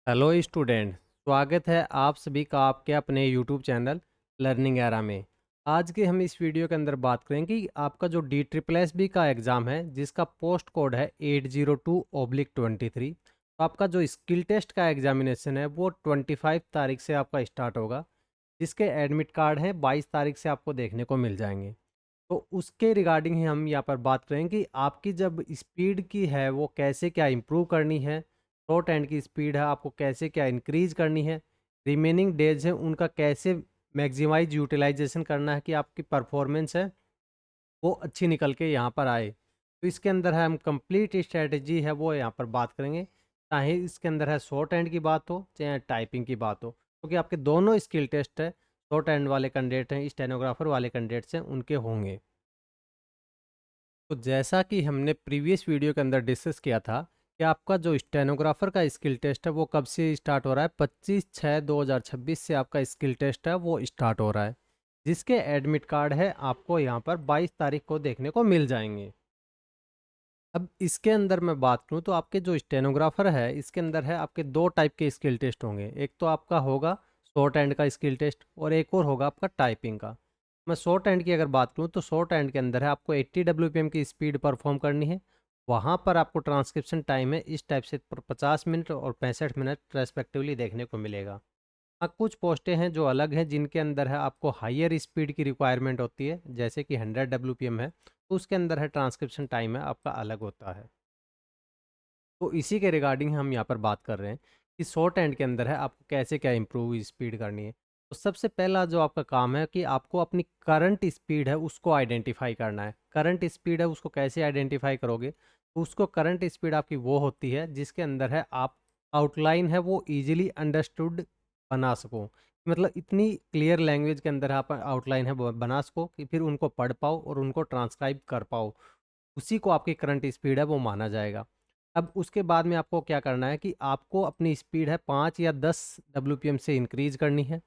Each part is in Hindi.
Hello student. स्वागत है आप सभी का आपके अपने यूट्यूब चैनल लर्निंग एरा में। आज के हम इस वीडियो के अंदर बात करेंगे कि आपका जो डी ट्रिपल एस बी का एग्ज़ाम है जिसका पोस्ट कोड है 802/23। तो आपका जो स्किल टेस्ट का एग्जामिनेशन है वो 25 तारीख से आपका स्टार्ट होगा, जिसके एडमिट कार्ड हैं 22 तारीख से आपको देखने को मिल जाएंगे। तो उसके रिगार्डिंग ही हम यहाँ पर बात करेंगे कि आपकी जब स्पीड की है वो कैसे क्या इम्प्रूव करनी है, शॉर्ट एंड की स्पीड है आपको कैसे क्या इंक्रीज करनी है, रिमेनिंग डेज है उनका कैसे मैक्सिमाइज यूटिलाइजेशन करना है कि आपकी परफॉर्मेंस है वो अच्छी निकल के यहाँ पर आए। तो इसके अंदर है हम कंप्लीट स्ट्रेटजी है वो यहाँ पर बात करेंगे, चाहे इसके अंदर है शॉर्ट एंड की बात हो चाहे टाइपिंग की बात हो, क्योंकि आपके दोनों स्किल टेस्ट है, शॉर्ट एंड वाले कैंडिडेट हैं, स्टेनोग्राफर वाले कैंडिडेट्स हैं, उनके होंगे। तो जैसा कि हमने प्रीवियस वीडियो के अंदर डिस्कस किया था कि आपका जो स्टेनोग्राफर का स्किल टेस्ट है वो कब से स्टार्ट हो रहा है, 25/6/2026 से आपका स्किल टेस्ट है वो स्टार्ट हो रहा है, जिसके एडमिट कार्ड है आपको यहाँ पर 22 तारीख को देखने को मिल जाएंगे। अब इसके अंदर मैं बात करूँ तो आपके जो स्टेनोग्राफर है इसके अंदर है आपके दो टाइप के स्किल टेस्ट होंगे, एक तो आपका होगा शॉर्ट हैंड का स्किल टेस्ट और एक और होगा आपका टाइपिंग का। मैं शॉर्ट हैंड की अगर बात करूँ तो शॉर्ट हैंड के अंदर है आपको 80 WPM की स्पीड परफॉर्म करनी है। वहाँ पर आपको ट्रांसक्रिप्शन टाइम है इस टाइप से 50 मिनट और 65 मिनट रेस्पेक्टिवली देखने को मिलेगा। हाँ, कुछ पोस्टें हैं जो अलग हैं जिनके अंदर है आपको हायर स्पीड की रिक्वायरमेंट होती है, जैसे कि 100 WPM है, तो उसके अंदर है ट्रांसक्रिप्शन टाइम है आपका अलग होता है। तो इसी के रिगार्डिंग हम यहाँ पर बात कर रहे हैं कि शॉर्ट हैंड के अंदर है आपको कैसे क्या इम्प्रूव स्पीड करनी है। तो सबसे पहला जो आपका काम है कि आपको अपनी करंट स्पीड है उसको आइडेंटिफाई करना है। करंट स्पीड है उसको कैसे आइडेंटिफाई करोगे, तो उसको करंट स्पीड आपकी वो होती है जिसके अंदर है आप आउटलाइन है वो ईजिली अंडरस्टूड बना सको, मतलब इतनी क्लियर लैंग्वेज के अंदर आप आउटलाइन है वो बना सको कि फिर उनको पढ़ पाओ और उनको ट्रांसक्राइब कर पाओ, उसी को आपकी करंट स्पीड है वो माना जाएगा। अब उसके बाद में आपको क्या करना है कि आपको अपनी स्पीड है 5 या 10 WPM से इंक्रीज करनी है,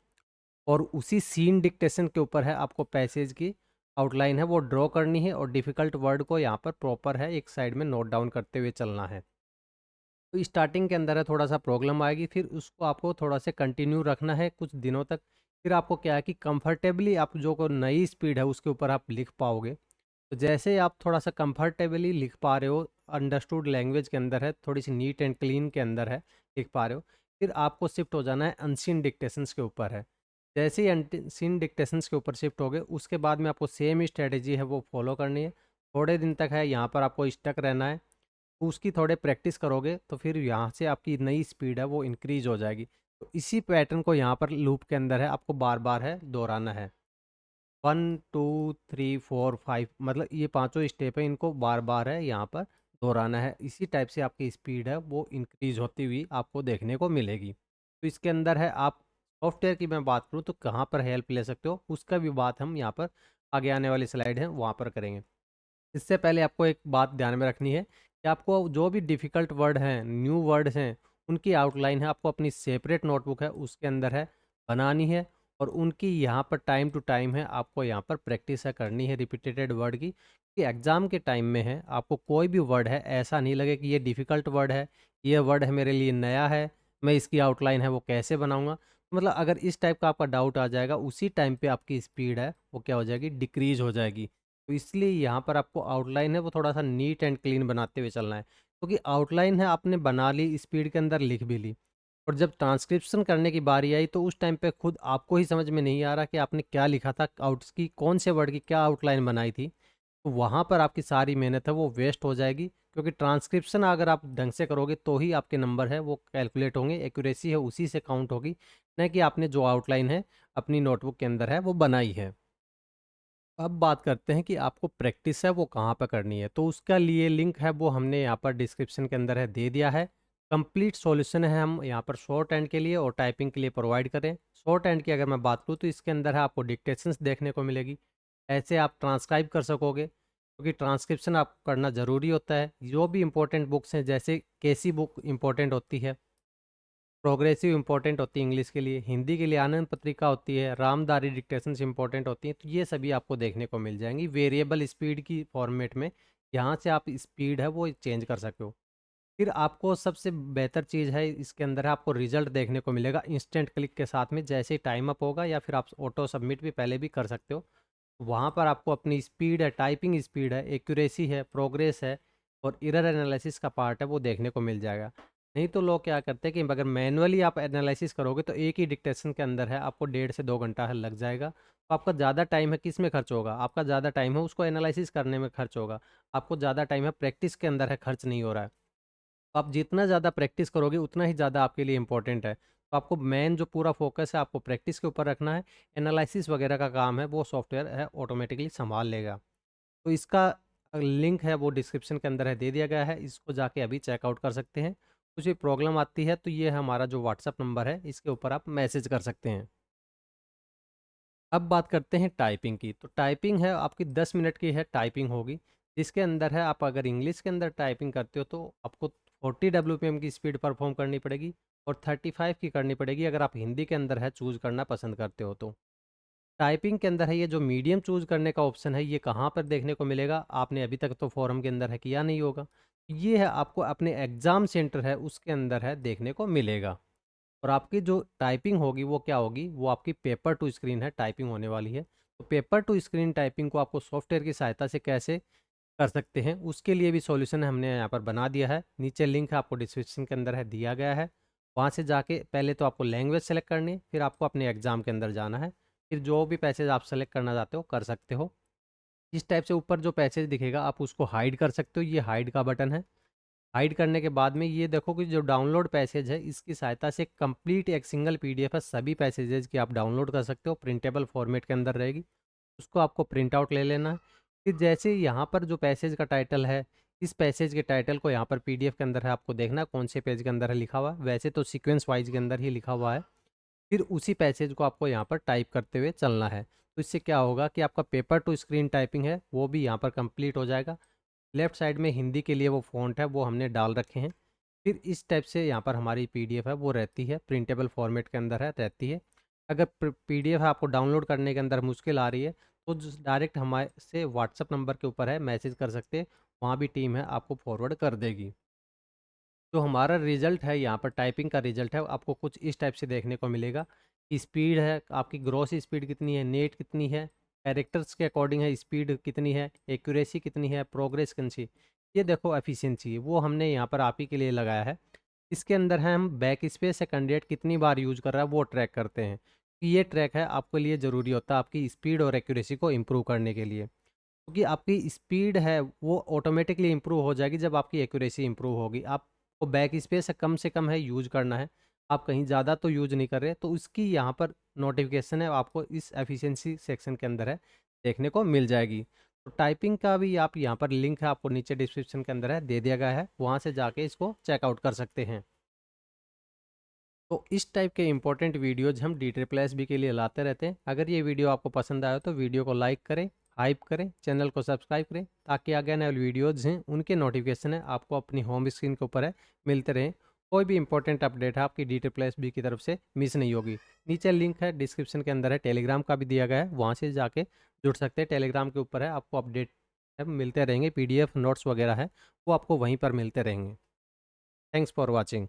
और उसी सीन डिक्टेशन के ऊपर है आपको पैसेज की आउटलाइन है वो ड्रॉ करनी है, और डिफ़िकल्ट वर्ड को यहाँ पर प्रॉपर है एक साइड में नोट डाउन करते हुए चलना है। तो स्टार्टिंग के अंदर है थोड़ा सा प्रॉब्लम आएगी, फिर उसको आपको थोड़ा सा कंटिन्यू रखना है कुछ दिनों तक। फिर आपको क्या है कि कंफर्टेबली आप जो को नई स्पीड है उसके ऊपर आप लिख पाओगे। तो जैसे आप थोड़ा सा कंफर्टेबली लिख पा रहे हो, अंडरस्टूड लैंग्वेज के अंदर है, थोड़ी सी नीट एंड क्लीन के अंदर है, लिख पा रहे हो, फिर आपको शिफ्ट हो जाना है अनसीन डिक्टेशंस के ऊपर है। जैसे ही अनसीन डिक्टेशंस के ऊपर शिफ्ट हो गए उसके बाद में आपको सेम स्ट्रेटेजी है वो फॉलो करनी है। थोड़े दिन तक है यहाँ पर आपको स्टक रहना है, उसकी थोड़े प्रैक्टिस करोगे तो फिर यहाँ से आपकी नई स्पीड है वो इंक्रीज हो जाएगी। तो इसी पैटर्न को यहाँ पर लूप के अंदर है आपको बार बार है दोहराना है। 1 2 3 4 5, मतलब ये पांचों स्टेप है, इनको बार बार है यहाँ पर दोहराना है। इसी टाइप से आपकी स्पीड है वो इंक्रीज होती हुई आपको देखने को मिलेगी। तो इसके अंदर है आप सॉफ्टवेयर की मैं बात करूँ तो कहाँ पर हेल्प ले सकते हो उसका भी बात हम यहाँ पर आगे आने वाली स्लाइड है वहाँ पर करेंगे। इससे पहले आपको एक बात ध्यान में रखनी है कि आपको जो भी डिफ़िकल्ट वर्ड हैं, न्यू वर्ड्स हैं, उनकी आउटलाइन है आपको अपनी सेपरेट नोटबुक है उसके अंदर है बनानी है, और उनकी यहाँ पर टाइम टू टाइम है आपको यहाँ पर प्रैक्टिस है करनी है रिपीटेड वर्ड की, कि एग्ज़ाम के टाइम में है आपको कोई भी वर्ड है ऐसा नहीं लगे कि ये डिफ़िकल्ट वर्ड है, ये वर्ड है मेरे लिए नया है, मैं इसकी आउटलाइन है वो कैसे बनाऊँगा। मतलब अगर इस टाइप का आपका डाउट आ जाएगा उसी टाइम पे आपकी स्पीड है वो क्या हो जाएगी, डिक्रीज़ हो जाएगी। तो इसलिए यहाँ पर आपको आउटलाइन है वो थोड़ा सा नीट एंड क्लीन बनाते हुए चलना है, क्योंकि आउटलाइन है आपने बना ली, स्पीड के अंदर लिख भी ली, और जब ट्रांसक्रिप्शन करने की बारी आई तो उस टाइम पे खुद आपको ही समझ में नहीं आ रहा कि आपने क्या लिखा था, आउट्स की कौन से वर्ड की क्या आउटलाइन बनाई थी। तो वहाँ पर आपकी सारी मेहनत है वो वेस्ट हो जाएगी, क्योंकि ट्रांसक्रिप्शन अगर आप ढंग से करोगे तो ही आपके नंबर है वो कैलकुलेट होंगे, एक्यूरेसी है उसी से काउंट होगी, न कि आपने जो आउटलाइन है अपनी नोटबुक के अंदर है वो बनाई है। अब बात करते हैं कि आपको प्रैक्टिस है वो कहाँ पर करनी है, तो उसका लिए लिंक है वो हमने यहाँ पर डिस्क्रिप्शन के अंदर है दे दिया है। कंप्लीट सॉल्यूशन है हम यहाँ पर शॉर्ट हैंड के लिए और टाइपिंग के लिए प्रोवाइड करें। शॉर्ट हैंड की अगर मैं बात करूँ तो इसके अंदर है आपको डिक्टेशंस देखने को मिलेगी, ऐसे आप ट्रांसक्राइब कर सकोगे, क्योंकि ट्रांसक्रिप्शन आपको करना ज़रूरी होता है। जो भी इंपॉर्टेंट बुक्स हैं जैसे केसी बुक इंपॉर्टेंट होती है, प्रोग्रेसिव इंपॉर्टेंट होती है इंग्लिश के लिए, हिंदी के लिए आनंद पत्रिका होती है, रामधारी डिक्टेशंस इंपॉर्टेंट होती हैं, तो ये सभी आपको देखने को मिल जाएंगी वेरिएबल स्पीड की फॉर्मेट में। यहाँ से आप स्पीड है वो चेंज कर सकते हो। फिर आपको सबसे बेहतर चीज़ है इसके अंदर है, आपको रिज़ल्ट देखने को मिलेगा इंस्टेंट क्लिक के साथ में, जैसे ही टाइम अप होगा या फिर आप ऑटो सबमिट भी पहले भी कर सकते हो। वहाँ पर आपको अपनी स्पीड है, टाइपिंग स्पीड है, एक्यूरेसी है, प्रोग्रेस है और एरर एनालिसिस का पार्ट है, वो देखने को मिल जाएगा। नहीं तो लोग क्या करते हैं कि अगर मैनुअली आप एनालिसिस करोगे तो एक ही डिक्टेशन के अंदर है आपको 1.5 से 2 घंटा है लग जाएगा। तो आपका ज़्यादा टाइम है किस में खर्च होगा? आपका ज़्यादा टाइम है उसको एनालिसिस करने में खर्च होगा। आपको ज़्यादा टाइम है प्रैक्टिस के अंदर है, खर्च नहीं हो रहा है। तो आप जितना ज़्यादा प्रैक्टिस करोगे उतना ही ज़्यादा आपके लिए इम्पोर्टेंट है। तो आपको मेन जो पूरा फ़ोकस है आपको प्रैक्टिस के ऊपर रखना है। एनालिसिस वगैरह का काम है वो सॉफ्टवेयर है ऑटोमेटिकली सँभाल लेगा। तो इसका लिंक है वो डिस्क्रिप्शन के अंदर है, दे दिया गया है। इसको जाके अभी चेकआउट कर सकते हैं। कुछ भी प्रॉब्लम आती है तो ये हमारा जो व्हाट्सएप नंबर है इसके ऊपर आप मैसेज कर सकते हैं। अब बात करते हैं टाइपिंग की। तो टाइपिंग है आपकी 10 मिनट की है टाइपिंग होगी, जिसके अंदर है आप अगर इंग्लिश के अंदर टाइपिंग करते हो तो आपको 40 डब्ल्यूपीएम की स्पीड परफॉर्म करनी पड़ेगी और 35 की करनी पड़ेगी अगर आप हिंदी के अंदर है चूज़ करना पसंद करते हो तो। टाइपिंग के अंदर है ये जो मीडियम चूज़ करने का ऑप्शन है ये कहाँ पर देखने को मिलेगा? आपने अभी तक तो फ़ोरम के अंदर है किया नहीं होगा। ये है आपको अपने एग्ज़ाम सेंटर है उसके अंदर है देखने को मिलेगा। और आपकी जो टाइपिंग होगी वो क्या होगी? वो आपकी पेपर टू स्क्रीन है टाइपिंग होने वाली है। तो पेपर टू स्क्रीन टाइपिंग को आपको सॉफ्टवेयर की सहायता से कैसे कर सकते हैं, उसके लिए भी सॉल्यूशन हमने यहाँ पर बना दिया है। नीचे लिंक है आपको डिस्क्रिप्शन के अंदर है दिया गया है। वहाँ से जाके पहले तो आपको लैंग्वेज सेलेक्ट करनी है, फिर आपको अपने एग्ज़ाम के अंदर जाना है। फिर जो भी पैसेज आप सेलेक्ट करना चाहते हो कर सकते हो। इस टाइप से ऊपर जो पैसेज दिखेगा आप उसको हाइड कर सकते हो, ये हाइड का बटन है। हाइड करने के बाद में ये देखो कि जो डाउनलोड पैसेज है इसकी सहायता से कंप्लीट एक सिंगल पीडीएफ है, सभी पैसेजेस की आप डाउनलोड कर सकते हो, प्रिंटेबल फॉर्मेट के अंदर रहेगी। उसको आपको प्रिंट आउट ले लेना है। फिर जैसे यहाँ पर जो पैसेज का टाइटल है, इस पैसेज के टाइटल को यहाँ पर पीडीएफ के अंदर है आपको देखना है कौन से पेज के अंदर है लिखा हुआ है। वैसे तो सीक्वेंस वाइज के अंदर ही लिखा हुआ है। फिर उसी पैसेज को आपको यहाँ पर टाइप करते हुए चलना है। तो इससे क्या होगा कि आपका पेपर टू स्क्रीन टाइपिंग है वो भी यहाँ पर कंप्लीट हो जाएगा। लेफ्ट साइड में हिंदी के लिए वो फ़ॉन्ट है वो हमने डाल रखे हैं। फिर इस टाइप से यहाँ पर हमारी पीडीएफ है वो रहती है, प्रिंटेबल फॉर्मेट के अंदर है रहती है। अगर पीडीएफ आपको डाउनलोड करने के अंदर मुश्किल आ रही है तो डायरेक्ट हमारे से व्हाट्सअप नंबर के ऊपर है मैसेज कर सकते हैं, वहाँ भी टीम है आपको फॉरवर्ड कर देगी। जो हमारा रिजल्ट है यहाँ पर टाइपिंग का रिजल्ट है आपको कुछ इस टाइप से देखने को मिलेगा। स्पीड है आपकी, ग्रॉस स्पीड कितनी है, नेट कितनी है, कैरेक्टर्स के अकॉर्डिंग है स्पीड कितनी है, एक्यूरेसी कितनी है, प्रोग्रेस कितनी, ये देखो एफिशिएंसी वो हमने यहाँ पर आप ही के लिए लगाया है। इसके अंदर है हम बैक स्पेस से कैंडिडेट कितनी बार यूज कर रहा है वो ट्रैक करते हैं। ये ट्रैक है आपके लिए ज़रूरी होता है आपकी स्पीड और एक्यूरेसी को इम्प्रूव करने के लिए, क्योंकि आपकी स्पीड है वो ऑटोमेटिकली इम्प्रूव हो जाएगी जब आपकी एक्यूरेसी इम्प्रूव होगी। आपको बैक स्पेस से कम है यूज करना है, आप कहीं ज़्यादा तो यूज नहीं कर रहे, तो उसकी यहाँ पर नोटिफिकेशन है आपको इस एफिशिएंसी सेक्शन के अंदर है देखने को मिल जाएगी। तो टाइपिंग का भी आप यहाँ पर लिंक है आपको नीचे डिस्क्रिप्शन के अंदर है दे दिया गया है, वहाँ से जाके इसको चेकआउट कर सकते हैं। तो इस टाइप के इंपॉर्टेंट वीडियोज हम DSSB के लिए लाते रहते हैं। अगर ये वीडियो आपको पसंद आया तो वीडियो को लाइक करें, हाइप करें, चैनल को सब्सक्राइब करें ताकि आगे आने वाले वीडियोज़ हैं उनके नोटिफिकेशन है आपको अपनी होम स्क्रीन के ऊपर है मिलते रहें। कोई भी इंपॉर्टेंट अपडेट है आपकी DSSB की तरफ से मिस नहीं होगी। नीचे लिंक है डिस्क्रिप्शन के अंदर है, टेलीग्राम का भी दिया गया है, वहाँ से जाके जुड़ सकते हैं। टेलीग्राम के ऊपर है आपको अपडेट मिलते रहेंगे, PDF नोट्स वगैरह है वो आपको वहीं पर मिलते रहेंगे। Thanks for watching.